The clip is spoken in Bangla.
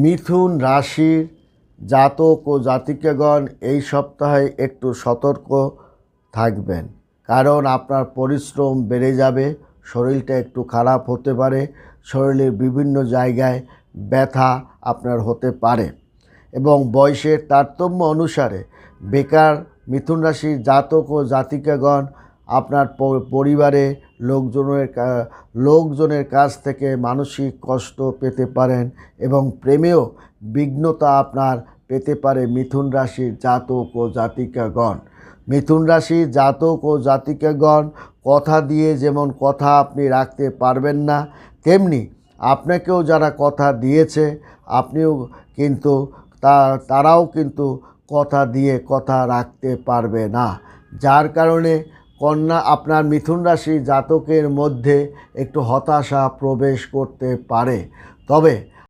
মিথুন রাশির জাতক ও জাতিকাগণ এই সপ্তাহে একটু সতর্ক থাকবেন, কারণ আপনার পরিশ্রম বেড়ে যাবে, শরীরটা একটু খারাপ হতে পারে, শরীরের বিভিন্ন জায়গায় ব্যথা আপনার হতে পারে এবং বয়সের তারতম্য অনুসারে বেকার মিথুন রাশির জাতক ও জাতিকাগণ আপনার পরিবারে লোকজনের কাছ থেকে মানসিক কষ্ট পেতে পারেন এবং প্রেমেও বিঘ্নতা আপনার পেতে পারে মিথুন রাশির জাতক ও জাতিকাগণ। মিথুন রাশির জাতক ও জাতিকাগণ কথা দিয়ে যেমন কথা আপনি রাখতে পারবেন না, তেমনি আপনাকেও যারা কথা দিয়েছে আপনিও কিন্তু তারাও কিন্তু কথা দিয়ে কথা রাখতে পারবে না, যার কারণে আপনার মিথুন রাশি জাতকের মধ্যে একটু হতাশা প্রবেশ করতে পারে। তবে